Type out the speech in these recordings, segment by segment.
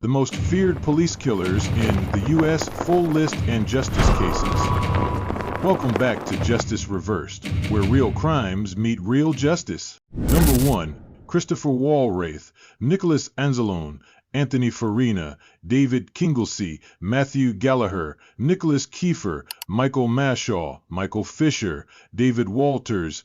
The most feared police killers in the U.S. Full list and justice cases. Welcome back to Justice Reversed, where real crimes meet real justice. Number 1. Christopher Walrath, Nicholas Anzalone, Anthony Farina, David Kinglsey, Mathew Galliher, Nicholas Kieffer, Michael Mashaw, Michael Fisher, David Walters,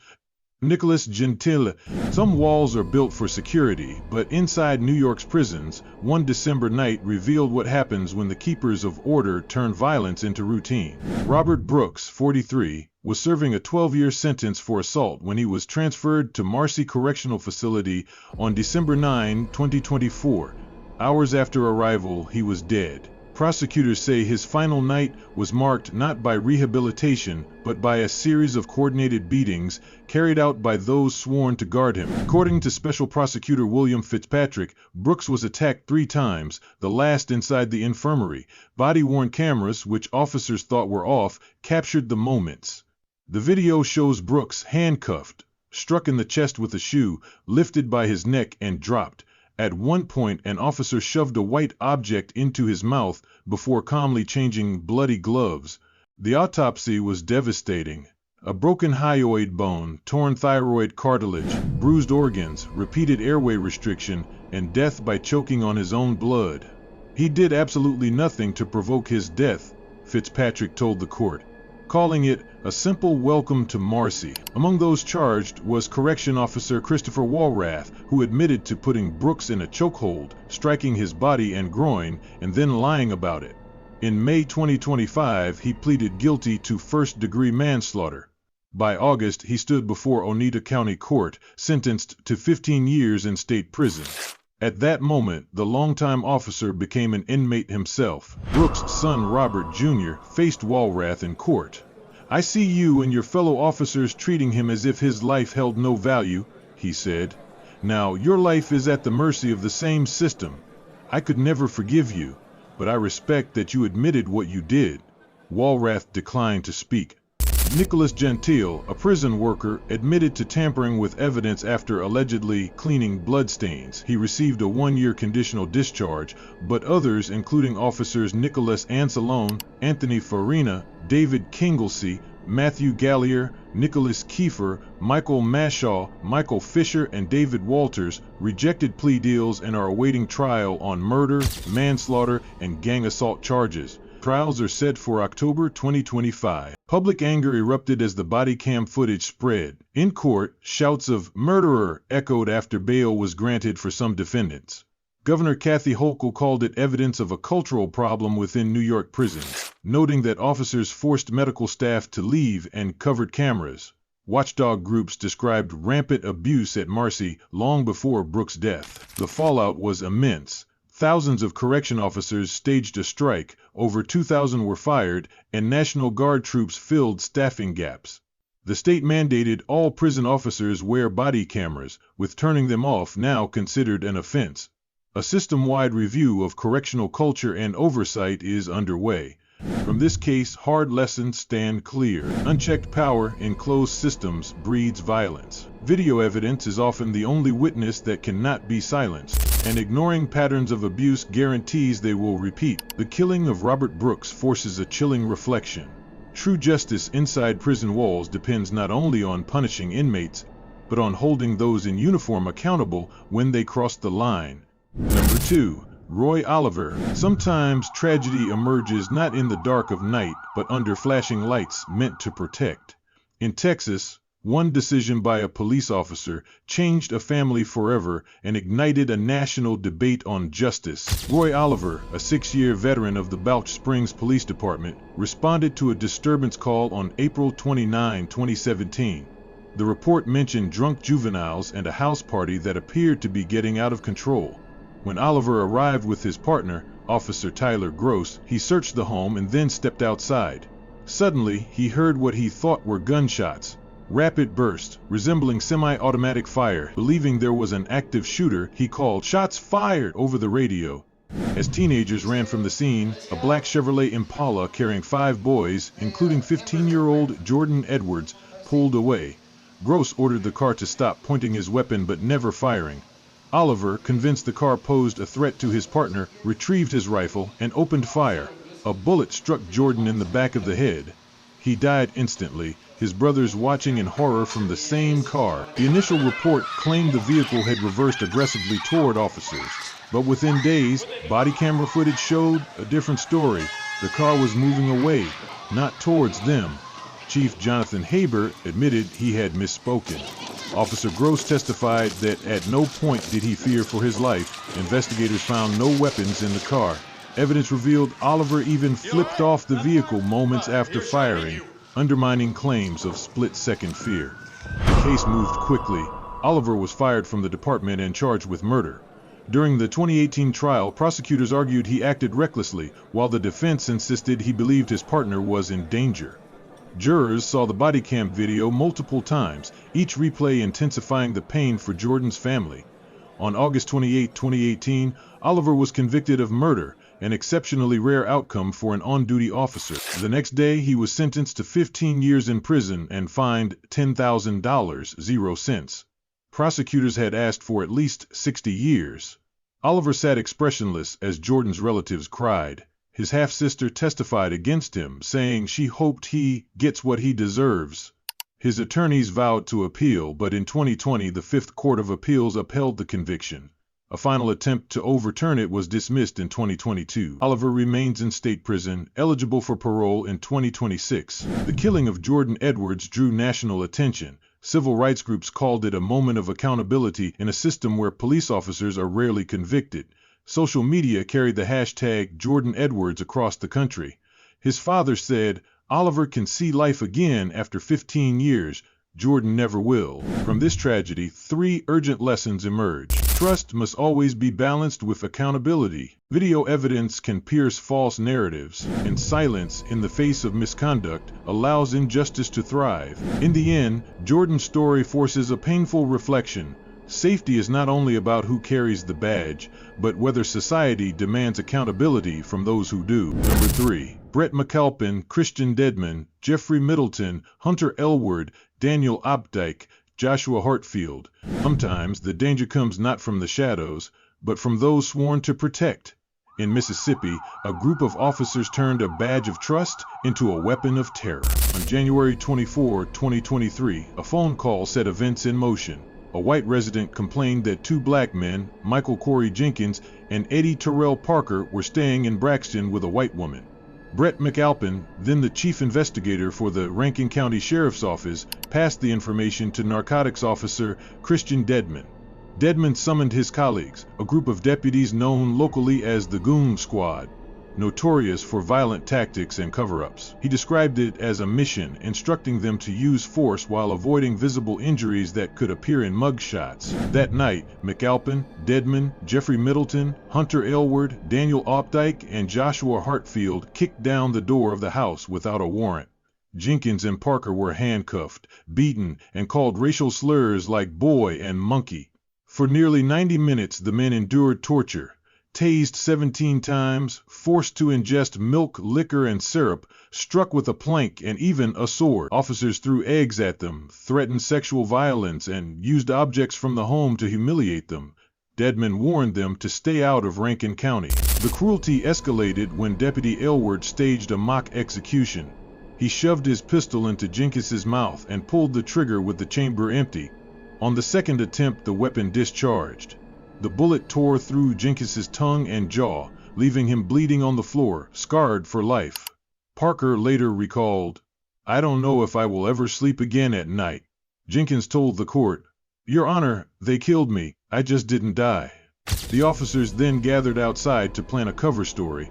Nicholas Gentile. Some walls are built for security, but inside New York's prisons, one December night revealed what happens when the keepers of order turn violence into routine. Robert Brooks, 43, was serving a 12-year sentence for assault when he was transferred to Marcy Correctional Facility on December 9, 2024. Hours after arrival, he was dead. Prosecutors say his final night was marked not by rehabilitation, but by a series of coordinated beatings carried out by those sworn to guard him. According to Special Prosecutor William Fitzpatrick, Brooks was attacked 3 times, the last inside the infirmary. Body-worn cameras, which officers thought were off, captured the moments. The video shows Brooks handcuffed, struck in the chest with a shoe, lifted by his neck and dropped. At one point, an officer shoved a white object into his mouth before calmly changing bloody gloves. The autopsy was devastating. A broken hyoid bone, torn thyroid cartilage, bruised organs, repeated airway restriction, and death by choking on his own blood. He did absolutely nothing to provoke his death, Fitzpatrick told the court, calling it a simple welcome to Marcy. Among those charged was Correction Officer Christopher Walrath, who admitted to putting Brooks in a chokehold, striking his body and groin, and then lying about it. In May 2025, he pleaded guilty to first-degree manslaughter. By August, he stood before Oneida County Court, sentenced to 15 years in state prison. At that moment, the longtime officer became an inmate himself. Brooks' son Robert Jr. faced Walrath in court. "I see you and your fellow officers treating him as if his life held no value," he said. "Now, your life is at the mercy of the same system. I could never forgive you, but I respect that you admitted what you did." Walrath declined to speak. Nicholas Gentile, a prison worker, admitted to tampering with evidence after allegedly cleaning bloodstains. He received a 1-year conditional discharge, but others, including officers Nicholas Anzalone, Anthony Farina, David Kinglsey, Mathew Galliher, Nicholas Kieffer, Michael Mashaw, Michael Fisher, and David Walters, rejected plea deals and are awaiting trial on murder, manslaughter, and gang assault charges. Trials are set for October 2025. Public anger erupted as the body cam footage spread. In court, shouts of "murderer" echoed after bail was granted for some defendants. Governor Kathy Hochul called it evidence of a cultural problem within New York prisons, noting that officers forced medical staff to leave and covered cameras. Watchdog groups described rampant abuse at Marcy long before Brooks' death. The fallout was immense. Thousands of correction officers staged a strike, over 2,000 were fired, and National Guard troops filled staffing gaps. The state mandated all prison officers wear body cameras, with turning them off now considered an offense. A system-wide review of correctional culture and oversight is underway. From this case, hard lessons stand clear. Unchecked power in closed systems breeds violence. Video evidence is often the only witness that cannot be silenced, and ignoring patterns of abuse guarantees they will repeat. The killing of Robert Brooks forces a chilling reflection. True justice inside prison walls depends not only on punishing inmates, but on holding those in uniform accountable when they cross the line. Number 2. Roy Oliver. Sometimes tragedy emerges not in the dark of night, but under flashing lights meant to protect. In Texas, one decision by a police officer changed a family forever and ignited a national debate on justice. Roy Oliver, a 6-year veteran of the Balch Springs Police Department, responded to a disturbance call on April 29, 2017. The report mentioned drunk juveniles and a house party that appeared to be getting out of control. When Oliver arrived with his partner, Officer Tyler Gross, he searched the home and then stepped outside. Suddenly, he heard what he thought were gunshots. Rapid burst, resembling semi-automatic fire. Believing there was an active shooter, he called "Shots fired" over the radio. As teenagers ran from the scene, a black Chevrolet Impala carrying 5 boys, including 15-year-old Jordan Edwards, pulled away. Gross ordered the car to stop, pointing his weapon but never firing. Oliver, convinced the car posed a threat to his partner, retrieved his rifle and opened fire. A bullet struck Jordan in the back of the head. He died instantly, his brothers watching in horror from the same car. The initial report claimed the vehicle had reversed aggressively toward officers, but within days, body camera footage showed a different story. The car was moving away, not towards them. Chief Jonathan Haber admitted he had misspoken. Officer Gross testified that at no point did he fear for his life. Investigators found no weapons in the car. Evidence revealed Oliver even flipped off the vehicle moments after firing, undermining claims of split-second fear. The case moved quickly. Oliver was fired from the department and charged with murder. During the 2018 trial, prosecutors argued he acted recklessly, while the defense insisted he believed his partner was in danger. Jurors saw the body cam video multiple times, each replay intensifying the pain for Jordan's family. On August 28, 2018, Oliver was convicted of murder, an exceptionally rare outcome for an on-duty officer. The next day, he was sentenced to 15 years in prison and fined $10,000, 0 cents. Prosecutors had asked for at least 60 years. Oliver sat expressionless as Jordan's relatives cried. His half-sister testified against him, saying she hoped he gets what he deserves. His attorneys vowed to appeal, but in 2020 the Fifth Court of Appeals upheld the conviction. A final attempt to overturn it was dismissed in 2022. Oliver remains in state prison, eligible for parole in 2026. The killing of Jordan Edwards drew national attention. Civil rights groups called it a moment of accountability in a system where police officers are rarely convicted. Social media carried the hashtag Jordan Edwards across the country. His father said, "Oliver can see life again after 15 years. Jordan never will." From this tragedy, 3 urgent lessons emerge. Trust must always be balanced with accountability. Video evidence can pierce false narratives, and silence in the face of misconduct allows injustice to thrive. In the end, Jordan's story forces a painful reflection. Safety is not only about who carries the badge, but whether society demands accountability from those who do. Number 3. Brett McAlpin, Christian Dedmon, Jeffrey Middleton, Hunter Elward, Daniel Opdyke, Joshua Hartfield. Sometimes the danger comes not from the shadows, but from those sworn to protect. In Mississippi, a group of officers turned a badge of trust into a weapon of terror. On January 24, 2023, a phone call set events in motion. A white resident complained that 2 black men, Michael Corey Jenkins and Eddie Terrell Parker, were staying in Braxton with a white woman. Brett McAlpin, then the chief investigator for the Rankin County Sheriff's Office, passed the information to narcotics officer Christian Dedmon. Dedmon summoned his colleagues, a group of deputies known locally as the Goon Squad, notorious for violent tactics and cover-ups. He described it as a mission, instructing them to use force while avoiding visible injuries that could appear in mugshots. That night, McAlpin, Dedmon, Jeffrey Middleton, Hunter Elward, Daniel Opdyke, and Joshua Hartfield kicked down the door of the house without a warrant. Jenkins and Parker were handcuffed, beaten, and called racial slurs like boy and monkey. For nearly 90 minutes, the men endured torture. Tased 17 times, forced to ingest milk, liquor, and syrup, struck with a plank and even a sword. Officers threw eggs at them, threatened sexual violence, and used objects from the home to humiliate them. Dedmon warned them to stay out of Rankin County. The cruelty escalated when Deputy Elward staged a mock execution. He shoved his pistol into Jenkins's mouth and pulled the trigger with the chamber empty. On the second attempt, the weapon discharged. The bullet tore through Jenkins's tongue and jaw, leaving him bleeding on the floor, scarred for life. Parker later recalled, "I don't know if I will ever sleep again at night." Jenkins told the court, "Your Honor, they killed me, I just didn't die." The officers then gathered outside to plan a cover story.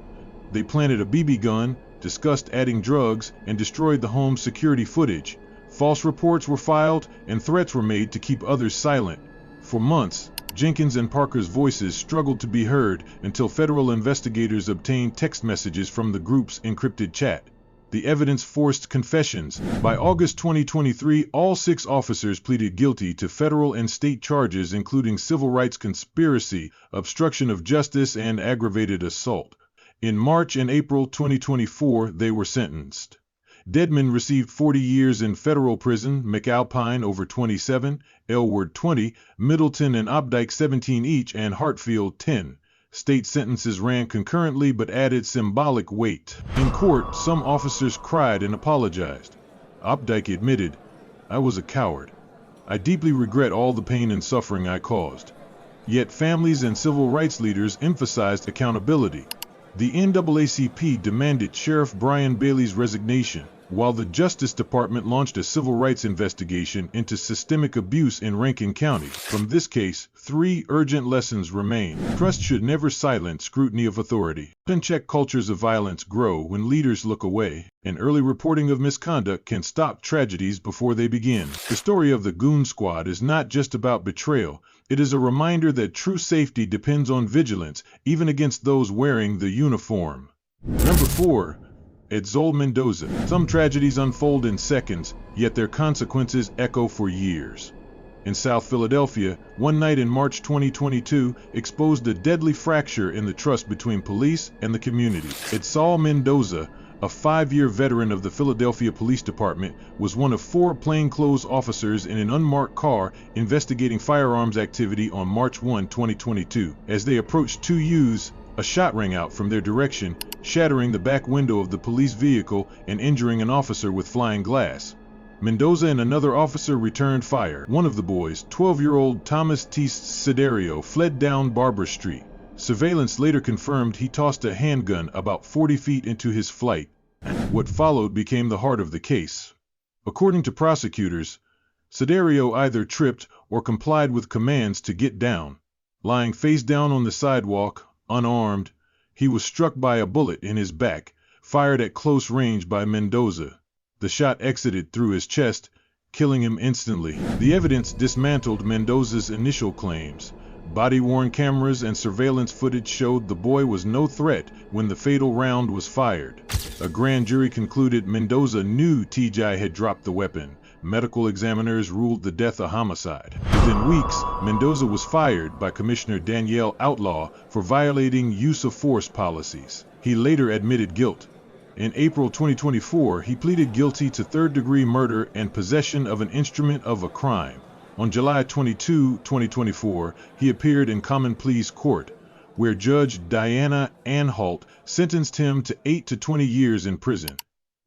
They planted a BB gun, discussed adding drugs, and destroyed the home's security footage. False reports were filed, and threats were made to keep others silent. For months, Jenkins and Parker's voices struggled to be heard until federal investigators obtained text messages from the group's encrypted chat. The evidence forced confessions. By August 2023, all 6 officers pleaded guilty to federal and state charges including civil rights conspiracy, obstruction of justice, and aggravated assault. In March and April 2024, they were sentenced. Dedmon received 40 years in federal prison, McAlpin over 27, Elward 20, Middleton and Opdyke 17 each, and Hartfield 10. State sentences ran concurrently but added symbolic weight. In court, some officers cried and apologized. Opdyke admitted, "I was a coward. I deeply regret all the pain and suffering I caused." Yet families and civil rights leaders emphasized accountability. The NAACP demanded Sheriff Brian Bailey's resignation, while the Justice Department launched a civil rights investigation into systemic abuse in Rankin County. From this case, 3 urgent lessons remain. Trust should never silence scrutiny of authority. Unchecked cultures of violence grow when leaders look away, and early reporting of misconduct can stop tragedies before they begin. The story of the Goon Squad is not just about betrayal. It is a reminder that true safety depends on vigilance, even against those wearing the uniform. Number 4. Edsaul Mendoza. Some tragedies unfold in seconds, yet their consequences echo for years. In South Philadelphia, one night in March 2022 exposed a deadly fracture in the trust between police and the community. Edsaul Mendoza, a 5-year veteran of the Philadelphia Police Department, was one of 4 plainclothes officers in an unmarked car investigating firearms activity on March 1, 2022. As they approached 2 youths, a shot rang out from their direction, shattering the back window of the police vehicle and injuring an officer with flying glass. Mendoza and another officer returned fire. One of the boys, 12-year-old Thomas T. Siderio, fled down Barber Street. Surveillance later confirmed he tossed a handgun about 40 feet into his flight. What followed became the heart of the case. According to prosecutors, Siderio either tripped or complied with commands to get down. Lying face down on the sidewalk, unarmed, he was struck by a bullet in his back, fired at close range by Mendoza. The shot exited through his chest, killing him instantly. The evidence dismantled Mendoza's initial claims. Body-worn cameras and surveillance footage showed the boy was no threat when the fatal round was fired. A grand jury concluded Mendoza knew TJ had dropped the weapon. Medical examiners ruled the death a homicide. Within weeks, Mendoza was fired by Commissioner Danielle Outlaw for violating use of force policies. He later admitted guilt. In April 2024, he pleaded guilty to third-degree murder and possession of an instrument of a crime. On July 22, 2024, he appeared in common pleas court, where Judge Diana Anhalt sentenced him to 8 to 20 years in prison,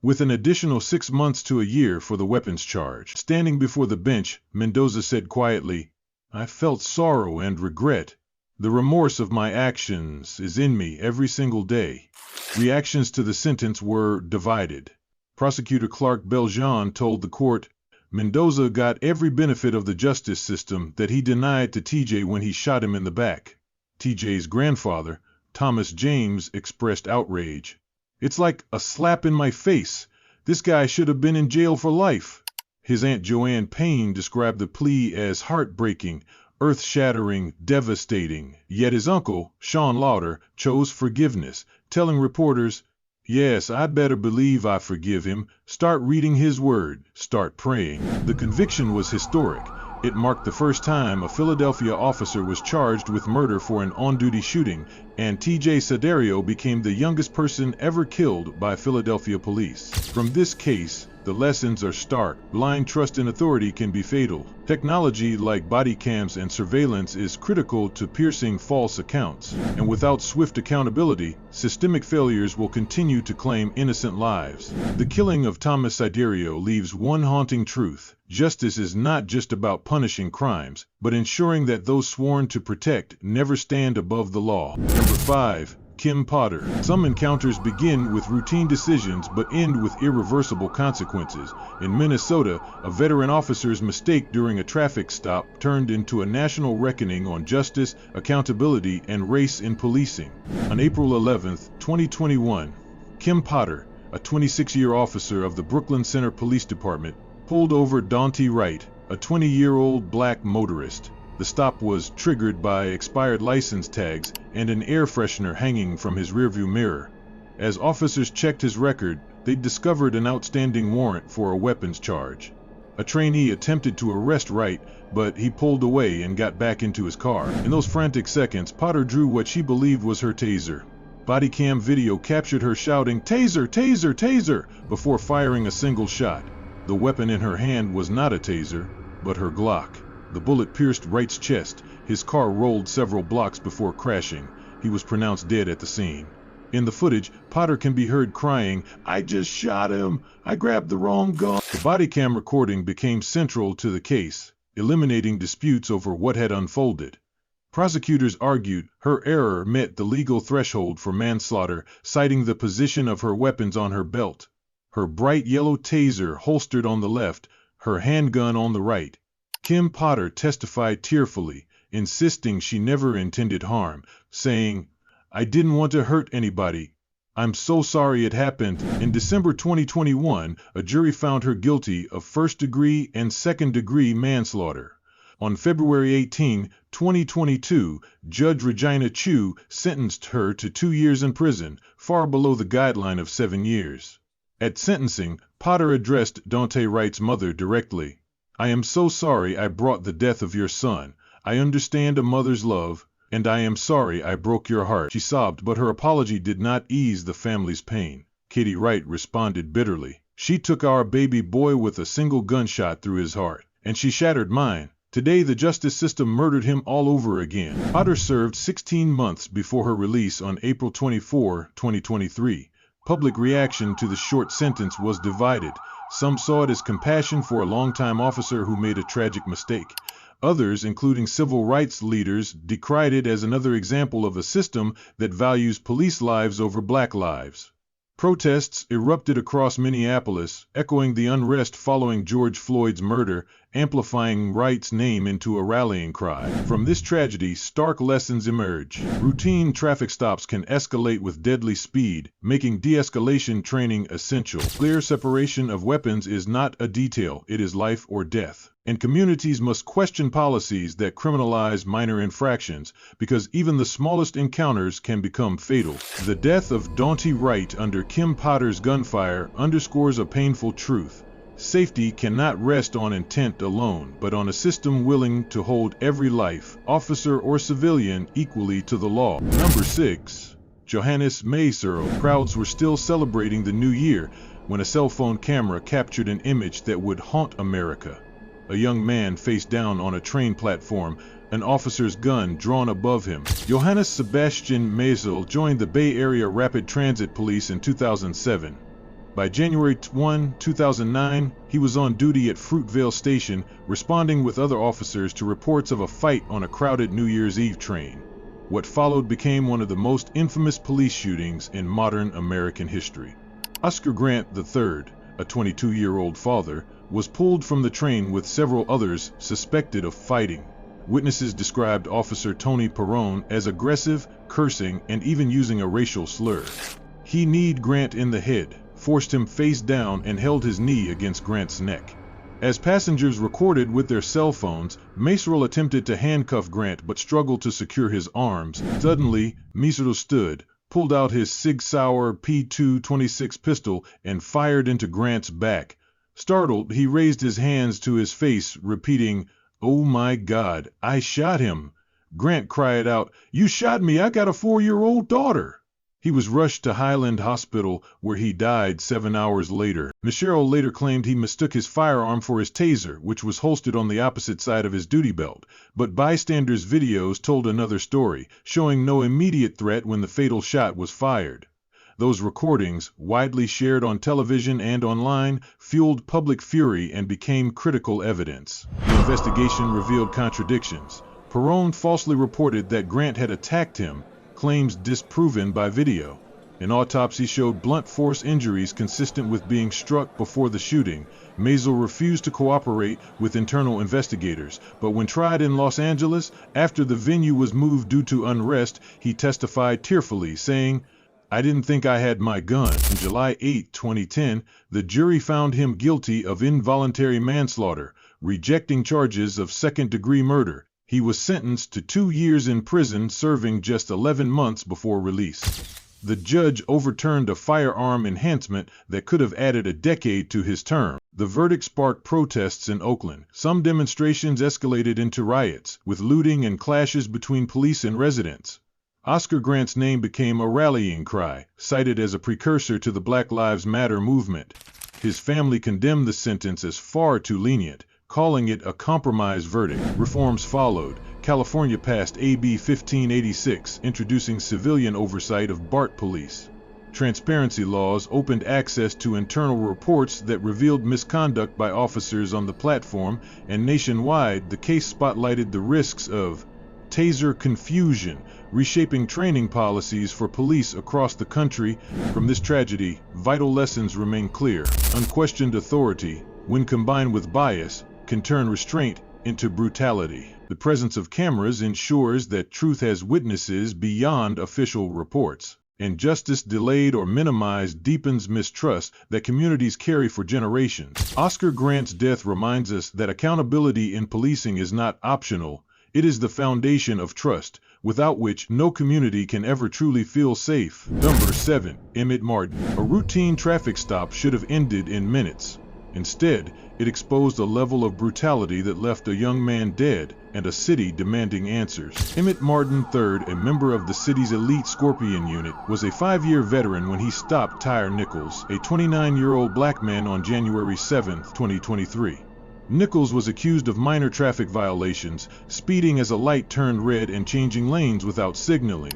with an additional 6 months to a year for the weapons charge. Standing before the bench, Mendoza said quietly, "I felt sorrow and regret. The remorse of my actions is in me every single day." Reactions to the sentence were divided. Prosecutor Clark Beljean told the court, "Mendoza got every benefit of the justice system that he denied to TJ when he shot him in the back." TJ's grandfather, Thomas James, expressed outrage. "It's like a slap in my face. This guy should have been in jail for life." His Aunt Joanne Payne described the plea as heartbreaking, earth-shattering, devastating. Yet his uncle, Sean Lauder, chose forgiveness, telling reporters, "Yes, I better believe I forgive him. Start reading his word. Start praying." The conviction was historic. It marked the first time a Philadelphia officer was charged with murder for an on-duty shooting, and TJ Siderio became the youngest person ever killed by Philadelphia police. From this case, the lessons are stark. Blind trust in authority can be fatal. Technology like body cams and surveillance is critical to piercing false accounts, and without swift accountability, systemic failures will continue to claim innocent lives. The killing of Thomas Siderio leaves one haunting truth. Justice is not just about punishing crimes, but ensuring that those sworn to protect never stand above the law. Number 5. Kim Potter. Some encounters begin with routine decisions but end with irreversible consequences. In Minnesota, a veteran officer's mistake during a traffic stop turned into a national reckoning on justice, accountability, and race in policing. On April 11, 2021, Kim Potter, a 26-year officer of the Brooklyn Center Police Department, pulled over Dante Wright, a 20-year-old black motorist. The stop was triggered by expired license tags and an air freshener hanging from his rearview mirror. As officers checked his record, they discovered an outstanding warrant for a weapons charge. A trainee attempted to arrest Wright, but he pulled away and got back into his car. In those frantic seconds, Potter drew what she believed was her taser. Body cam video captured her shouting, "Taser, taser, taser," before firing a single shot. The weapon in her hand was not a taser, but her Glock. The bullet pierced Wright's chest. His car rolled several blocks before crashing. He was pronounced dead at the scene. In the footage, Potter can be heard crying, "I just shot him. I grabbed the wrong gun." The body cam recording became central to the case, eliminating disputes over what had unfolded. Prosecutors argued her error met the legal threshold for manslaughter, citing the position of her weapons on her belt. Her bright yellow taser holstered on the left, her handgun on the right. Kim Potter testified tearfully, insisting she never intended harm, saying, "I didn't want to hurt anybody. I'm so sorry it happened." In December 2021, a jury found her guilty of first-degree and second-degree manslaughter. On February 18, 2022, Judge Regina Chu sentenced her to 2 years in prison, far below the guideline of 7 years. At sentencing, Potter addressed Daunte Wright's mother directly. "I am so sorry I brought the death of your son. I understand a mother's love, and I am sorry I broke your heart," she sobbed, but her apology did not ease the family's pain. Katie Wright responded bitterly. "She took our baby boy with a single gunshot through his heart, and she shattered mine. Today the justice system murdered him all over again." Potter served 16 months before her release on April 24, 2023. Public reaction to the short sentence was divided. Some saw it as compassion for a longtime officer who made a tragic mistake. Others, including civil rights leaders, decried it as another example of a system that values police lives over black lives. Protests erupted across Minneapolis, echoing the unrest following George Floyd's murder, amplifying Wright's name into a rallying cry. From this tragedy, stark lessons emerge. Routine traffic stops can escalate with deadly speed, making de-escalation training essential. Clear separation of weapons is not a detail, it is life or death. And communities must question policies that criminalize minor infractions, because even the smallest encounters can become fatal. The death of Daunte Wright under Kim Potter's gunfire underscores a painful truth. Safety cannot rest on intent alone, but on a system willing to hold every life, officer or civilian, equally to the law. Number 6. Johannes Mehserle. Crowds were still celebrating the new year when a cell phone camera captured an image that would haunt America. A young man face down on a train platform, an officer's gun drawn above him. Johannes Sebastian Mehserle joined the Bay Area Rapid Transit Police in 2007. By January 1, 2009, he was on duty at Fruitvale Station, responding with other officers to reports of a fight on a crowded New Year's Eve train. What followed became one of the most infamous police shootings in modern American history. Oscar Grant III, a 22-year-old father, was pulled from the train with several others suspected of fighting. Witnesses described Officer Tony Perrone as aggressive, cursing, and even using a racial slur. He kneed Grant in the head, forced him face down, and held his knee against Grant's neck. As passengers recorded with their cell phones, Mehserle attempted to handcuff Grant but struggled to secure his arms. Suddenly, Mehserle stood, pulled out his Sig Sauer P226 pistol, and fired into Grant's back. Startled, he raised his hands to his face, repeating, "Oh my God, I shot him." Grant cried out, "You shot me, I got a 4-year-old daughter." He was rushed to Highland Hospital, where he died 7 hours later. Mehserle later claimed he mistook his firearm for his taser, which was holstered on the opposite side of his duty belt, but bystanders' videos told another story, showing no immediate threat when the fatal shot was fired. Those recordings, widely shared on television and online, fueled public fury and became critical evidence. The investigation revealed contradictions. Perrone falsely reported that Grant had attacked him, claims disproven by video. An autopsy showed blunt force injuries consistent with being struck before the shooting. Mehserle refused to cooperate with internal investigators, but when tried in Los Angeles, after the venue was moved due to unrest, he testified tearfully, saying, "I didn't think I had my gun." On July 8, 2010, the jury found him guilty of involuntary manslaughter, rejecting charges of second-degree murder. He was sentenced to 2 years in prison, serving just 11 months before release. The judge overturned a firearm enhancement that could have added a decade to his term. The verdict sparked protests in Oakland. Some demonstrations escalated into riots, with looting and clashes between police and residents. Oscar Grant's name became a rallying cry, cited as a precursor to the Black Lives Matter movement. His family condemned the sentence as far too lenient, calling it a compromise verdict. Reforms followed. California passed AB 1586, introducing civilian oversight of BART police. Transparency laws opened access to internal reports that revealed misconduct by officers on the platform, and nationwide, the case spotlighted the risks of taser confusion, reshaping training policies for police across the country. From this tragedy, vital lessons remain clear. Unquestioned authority, when combined with bias, can turn restraint into brutality. The presence of cameras ensures that truth has witnesses beyond official reports, and justice delayed or minimized deepens mistrust that communities carry for generations. Oscar Grant's death reminds us that accountability in policing is not optional. It is the foundation of trust, without which no community can ever truly feel safe. Number 7. Emmitt Martin. A routine traffic stop should have ended in minutes. Instead, it exposed a level of brutality that left a young man dead and a city demanding answers. Emmitt Martin III, a member of the city's elite Scorpion unit, was a 5-year veteran when he stopped Tyre Nichols, a 29-year-old black man, on January 7, 2023. Nichols was accused of minor traffic violations, speeding as a light turned red and changing lanes without signaling.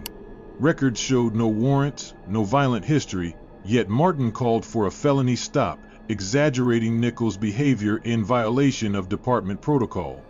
Records showed no warrants, no violent history, yet Martin called for a felony stop, exaggerating Nichols' behavior in violation of department protocol.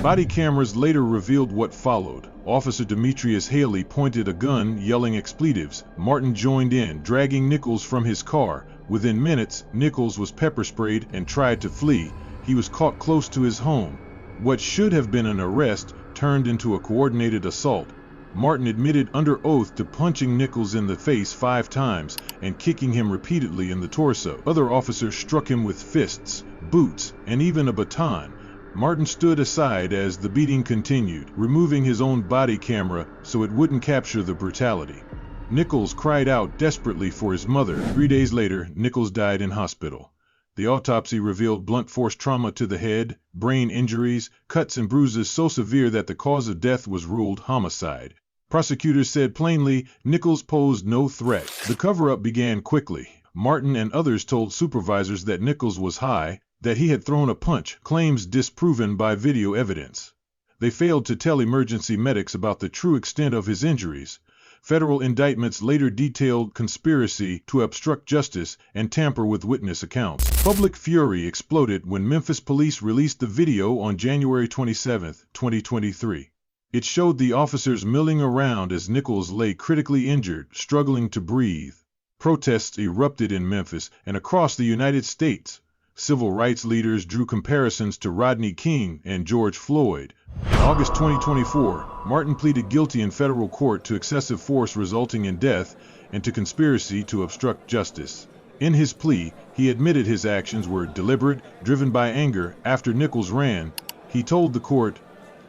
Body cameras later revealed what followed. Officer Demetrius Haley pointed a gun, yelling expletives. Martin joined in, dragging Nichols from his car. Within minutes, Nichols was pepper sprayed and tried to flee. He was caught close to his home. What should have been an arrest turned into a coordinated assault. Martin admitted under oath to punching Nichols in the face 5 times and kicking him repeatedly in the torso. Other officers struck him with fists, boots, and even a baton. Martin stood aside as the beating continued, removing his own body camera so it wouldn't capture the brutality. Nichols cried out desperately for his mother. 3 days later, Nichols died in hospital. The autopsy revealed blunt force trauma to the head, brain injuries, cuts and bruises so severe that the cause of death was ruled homicide. Prosecutors said plainly, Nichols posed no threat. The cover-up began quickly. Martin and others told supervisors that Nichols was high, that he had thrown a punch, claims disproven by video evidence. They failed to tell emergency medics about the true extent of his injuries. Federal indictments later detailed conspiracy to obstruct justice and tamper with witness accounts. Public fury exploded when Memphis police released the video on January 27, 2023. It showed the officers milling around as Nichols lay critically injured, struggling to breathe. Protests erupted in Memphis and across the United States. Civil rights leaders drew comparisons to Rodney King and George Floyd. In August 2024, Martin pleaded guilty in federal court to excessive force resulting in death and to conspiracy to obstruct justice. In his plea, he admitted his actions were deliberate, driven by anger. After Nichols ran, he told the court,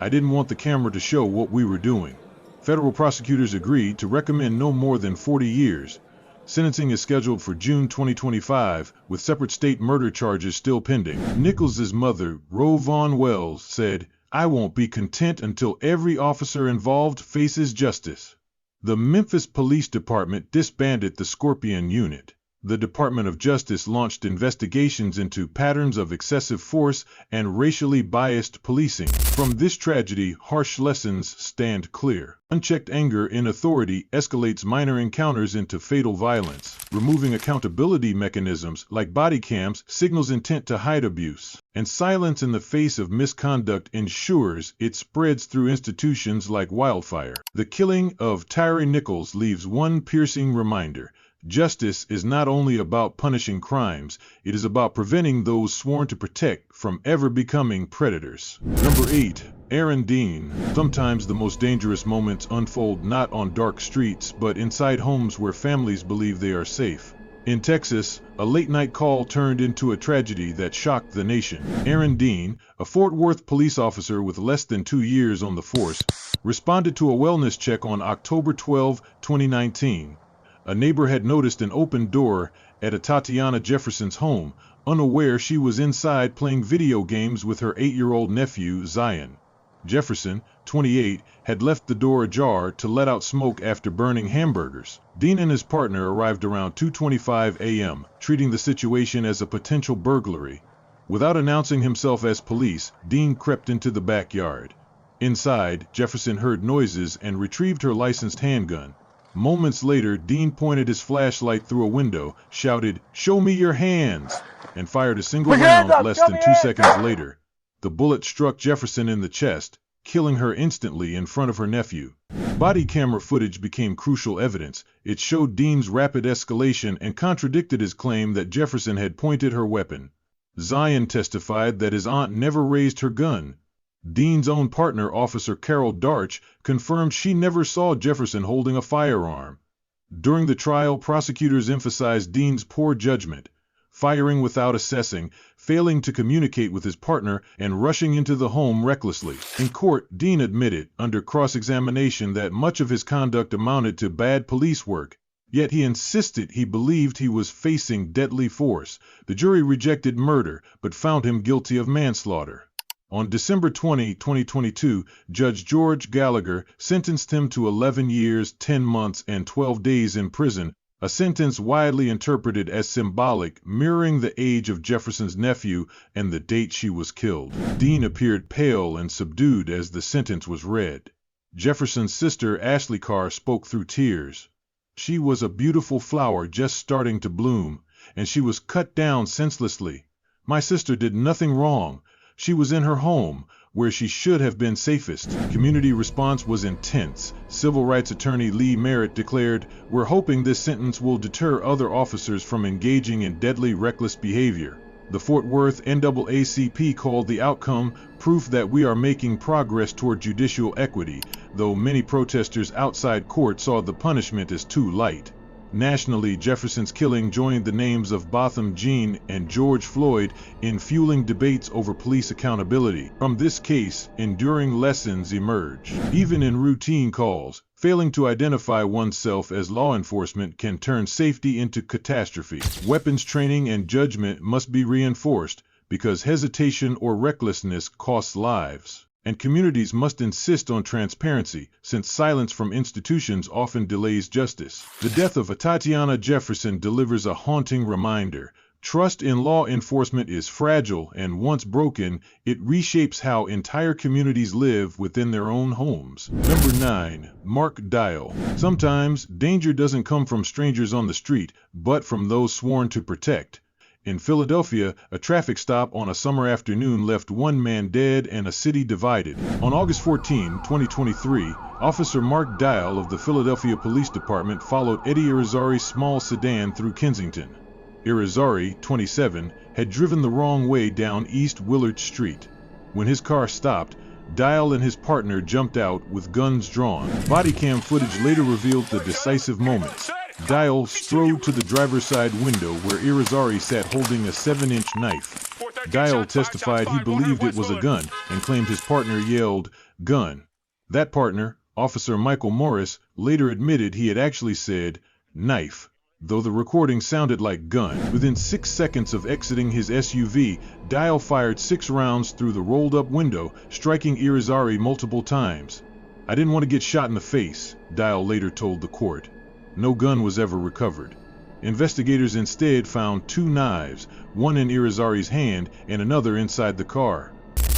"I didn't want the camera to show what we were doing." Federal prosecutors agreed to recommend no more than 40 years. Sentencing is scheduled for June 2025, with separate state murder charges still pending. Nichols' mother, Ro Vaughn Wells, said, "I won't be content until every officer involved faces justice." The Memphis Police Department disbanded the Scorpion Unit. The Department of Justice launched investigations into patterns of excessive force and racially biased policing. From this tragedy, harsh lessons stand clear. Unchecked anger in authority escalates minor encounters into fatal violence. Removing accountability mechanisms like body cams signals intent to hide abuse. And silence in the face of misconduct ensures it spreads through institutions like wildfire. The killing of Tyre Nichols leaves one piercing reminder. Justice is not only about punishing crimes, it is about preventing those sworn to protect from ever becoming predators. Number 8. Aaron Dean. Sometimes the most dangerous moments unfold not on dark streets but inside homes where families believe they are safe. In Texas, a late-night call turned into a tragedy that shocked the nation. Aaron Dean, a Fort Worth police officer with less than 2 years on the force, responded to a wellness check on October 12, 2019. A neighbor had noticed an open door at a Tatiana Jefferson's home, unaware she was inside playing video games with her 8-year-old nephew, Zion. Jefferson, 28, had left the door ajar to let out smoke after burning hamburgers. Dean and his partner arrived around 2:25 a.m., treating the situation as a potential burglary. Without announcing himself as police, Dean crept into the backyard. Inside, Jefferson heard noises and retrieved her licensed handgun. Moments later, Dean pointed his flashlight through a window, shouted, "Show me your hands!" and fired a single round less than 2 seconds later. The bullet struck Jefferson in the chest, killing her instantly in front of her nephew. Body camera footage became crucial evidence. It showed Dean's rapid escalation and contradicted his claim that Jefferson had pointed her weapon. Zion testified that his aunt never raised her gun. Dean's own partner, Officer Carol Darch, confirmed she never saw Jefferson holding a firearm. During the trial, prosecutors emphasized Dean's poor judgment, firing without assessing, failing to communicate with his partner, and rushing into the home recklessly. In court, Dean admitted, under cross-examination, that much of his conduct amounted to bad police work, yet he insisted he believed he was facing deadly force. The jury rejected murder, but found him guilty of manslaughter. On December 20, 2022, Judge George Galliher sentenced him to 11 years, 10 months, and 12 days in prison, a sentence widely interpreted as symbolic, mirroring the age of Jefferson's nephew and the date she was killed. Dean appeared pale and subdued as the sentence was read. Jefferson's sister, Ashley Carr, spoke through tears. She was a beautiful flower just starting to bloom, and she was cut down senselessly. My sister did nothing wrong. She was in her home, where she should have been safest. Community response was intense. Civil rights attorney Lee Merritt declared, "We're hoping this sentence will deter other officers from engaging in deadly reckless behavior." The Fort Worth NAACP called the outcome proof that we are making progress toward judicial equity, though many protesters outside court saw the punishment as too light. Nationally, Jefferson's killing joined the names of Botham Jean and George Floyd in fueling debates over police accountability. From this case, enduring lessons emerge. Even in routine calls, failing to identify oneself as law enforcement can turn safety into catastrophe. Weapons training and judgment must be reinforced, because hesitation or recklessness costs lives. And communities must insist on transparency, since silence from institutions often delays justice. The death of Tatiana Jefferson delivers a haunting reminder. Trust in law enforcement is fragile, and once broken, it reshapes how entire communities live within their own homes. Number 9. Mark Dial. Sometimes, danger doesn't come from strangers on the street, but from those sworn to protect. In Philadelphia, a traffic stop on a summer afternoon left one man dead and a city divided. On August 14, 2023, Officer Mark Dial of the Philadelphia Police Department followed Eddie Irizarry's small sedan through Kensington. Irizarry, 27, had driven the wrong way down East Willard Street. When his car stopped, Dial and his partner jumped out with guns drawn. Body cam footage later revealed the decisive moments. Dial strode to the driver's side window where Irizarry sat holding a 7-inch knife. Dial testified he believed it was a gun and claimed his partner yelled, "Gun." That partner, Officer Michael Morris, later admitted he had actually said, "knife," though the recording sounded like gun. Within 6 seconds of exiting his SUV, Dial fired 6 rounds through the rolled-up window, striking Irizarry multiple times. "I didn't want to get shot in the face," Dial later told the court. No gun was ever recovered. Investigators instead found 2 knives, one in Irizarry's hand and another inside the car.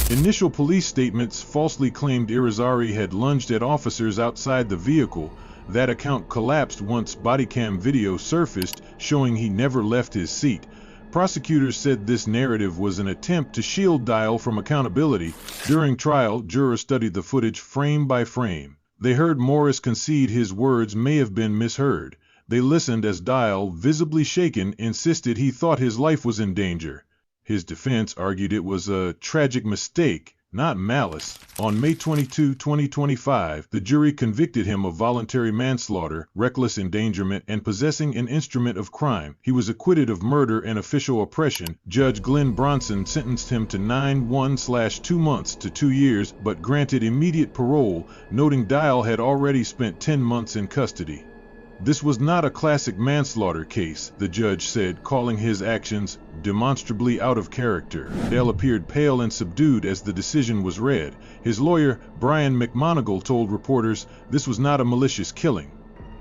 Initial police statements falsely claimed Irizarry had lunged at officers outside the vehicle. That account collapsed once bodycam video surfaced, showing he never left his seat. Prosecutors said this narrative was an attempt to shield Dial from accountability. During trial, jurors studied the footage frame by frame. They heard Morris concede his words may have been misheard. They listened as Dial, visibly shaken, insisted he thought his life was in danger. His defense argued it was a tragic mistake, not malice. On May 22, 2025, the jury convicted him of voluntary manslaughter, reckless endangerment, and possessing an instrument of crime. He was acquitted of murder and official oppression. Judge Glenn Bronson sentenced him to 9-1/2 months to 2 years, but granted immediate parole, noting Dial had already spent 10 months in custody. This was not a classic manslaughter case, the judge said, calling his actions demonstrably out of character. Dale appeared pale and subdued as the decision was read. His lawyer, Brian McMonigal, told reporters this was not a malicious killing.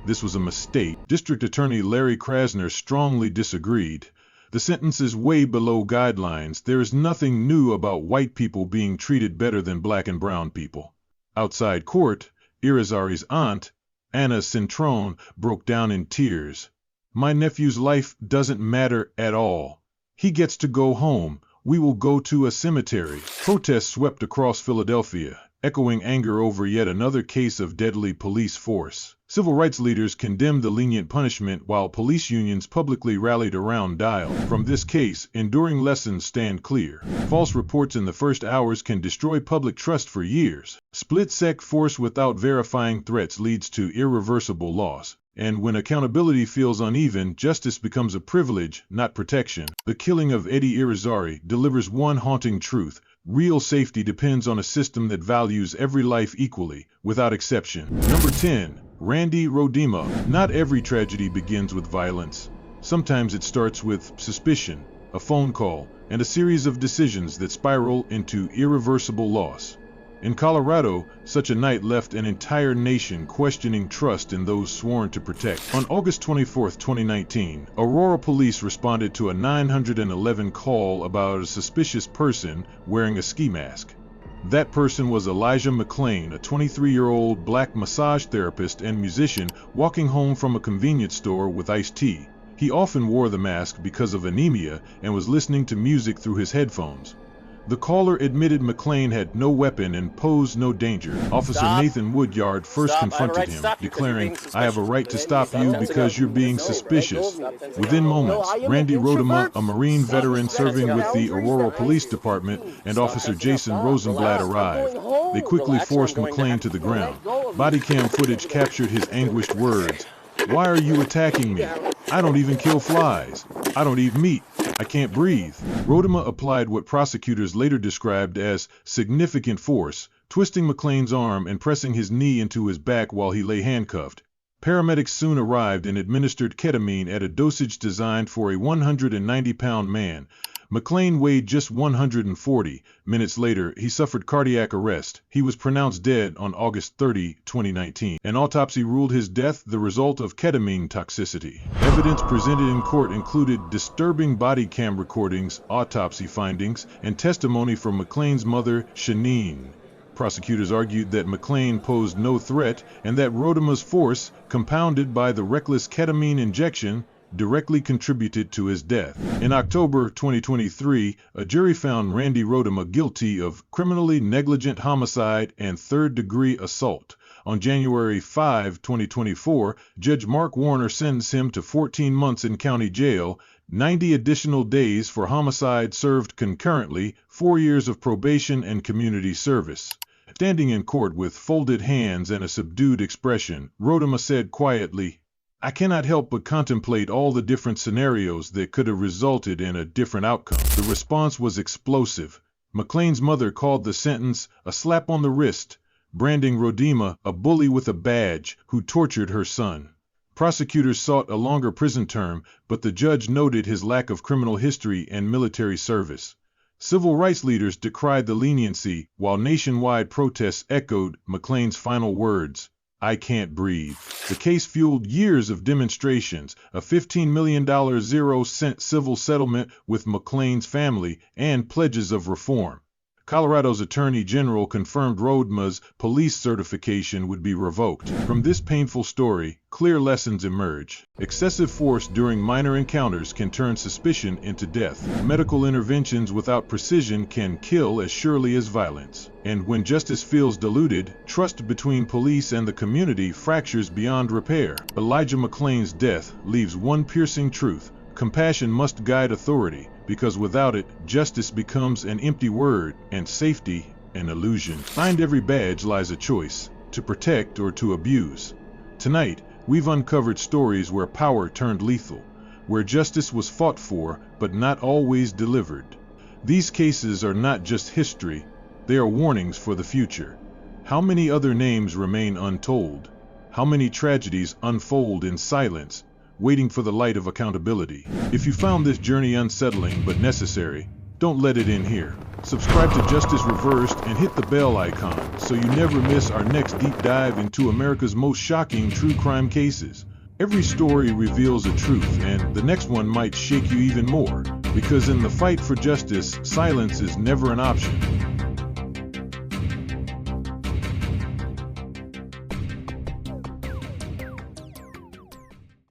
This was a mistake. District Attorney Larry Krasner strongly disagreed. The sentence is way below guidelines. There is nothing new about white people being treated better than black and brown people. Outside court, Irizarry's aunt, Anna Cintrone, broke down in tears. My nephew's life doesn't matter at all. He gets to go home. We will go to a cemetery. Protests swept across Philadelphia, echoing anger over yet another case of deadly police force. Civil rights leaders condemned the lenient punishment while police unions publicly rallied around Dial. From this case, enduring lessons stand clear. False reports in the first hours can destroy public trust for years. Split-sec force without verifying threats leads to irreversible loss. And when accountability feels uneven, justice becomes a privilege, not protection. The killing of Eddie Irizarry delivers one haunting truth. Real safety depends on a system that values every life equally, without exception. Number 10. Randy Roedema. Not every tragedy begins with violence. Sometimes it starts with suspicion, a phone call, and a series of decisions that spiral into irreversible loss. In Colorado, such a night left an entire nation questioning trust in those sworn to protect. On August 24, 2019, Aurora police responded to a 911 call about a suspicious person wearing a ski mask. That person was Elijah McLean, a 23-year-old black massage therapist and musician walking home from a convenience store with iced tea. He often wore the mask because of anemia and was listening to music through his headphones. The caller admitted McLean had no weapon and posed no danger. Officer Nathan Woodyard first confronted him, declaring, "I have a right to stop you because you're being suspicious." Within moments, Randy Roedema, a Marine veteran serving with the Aurora Police Department, and Officer Jason Rosenblatt arrived. They quickly forced McLean to the ground. Body cam footage captured his anguished words. "Why are you attacking me? I don't even kill flies. I don't eat meat. I can't breathe." Roedema applied what prosecutors later described as significant force, twisting McLean's arm and pressing his knee into his back while he lay handcuffed. Paramedics soon arrived and administered ketamine at a dosage designed for a 190-pound man. McLean weighed just 140. Minutes later, he suffered cardiac arrest. He was pronounced dead on August 30, 2019. An autopsy ruled his death the result of ketamine toxicity. Evidence presented in court included disturbing body cam recordings, autopsy findings, and testimony from McLean's mother, Shanine. Prosecutors argued that McLean posed no threat and that Roedema's force, compounded by the reckless ketamine injection, directly contributed to his death. In October 2023, a jury found Randy Roedema guilty of criminally negligent homicide and third-degree assault. On January 5, 2024, Judge Mark Warner sentenced him to 14 months in county jail, 90 additional days for homicide served concurrently, 4 years of probation and community service. Standing in court with folded hands and a subdued expression, Roedema said quietly, "I cannot help but contemplate all the different scenarios that could have resulted in a different outcome." The response was explosive. McLean's mother called the sentence a slap on the wrist, branding Roedema a bully with a badge who tortured her son. Prosecutors sought a longer prison term, but the judge noted his lack of criminal history and military service. Civil rights leaders decried the leniency, while nationwide protests echoed McLean's final words, "I can't breathe." The case fueled years of demonstrations, a $15 million 0-cent civil settlement with McLean's family, and pledges of reform. Colorado's Attorney General confirmed Roedema's police certification would be revoked. From this painful story, clear lessons emerge. Excessive force during minor encounters can turn suspicion into death. Medical interventions without precision can kill as surely as violence. And when justice feels diluted, trust between police and the community fractures beyond repair. Elijah McLean's death leaves one piercing truth. Compassion must guide authority, because without it, justice becomes an empty word, and safety an illusion. Behind every badge lies a choice, to protect or to abuse. Tonight, we've uncovered stories where power turned lethal, where justice was fought for, but not always delivered. These cases are not just history, they are warnings for the future. How many other names remain untold? How many tragedies unfold in silence, waiting for the light of accountability? If you found this journey unsettling but necessary, don't let it end here. Subscribe to Justice Reversed and hit the bell icon so you never miss our next deep dive into America's most shocking true crime cases. Every story reveals a truth, and the next one might shake you even more, because in the fight for justice, silence is never an option.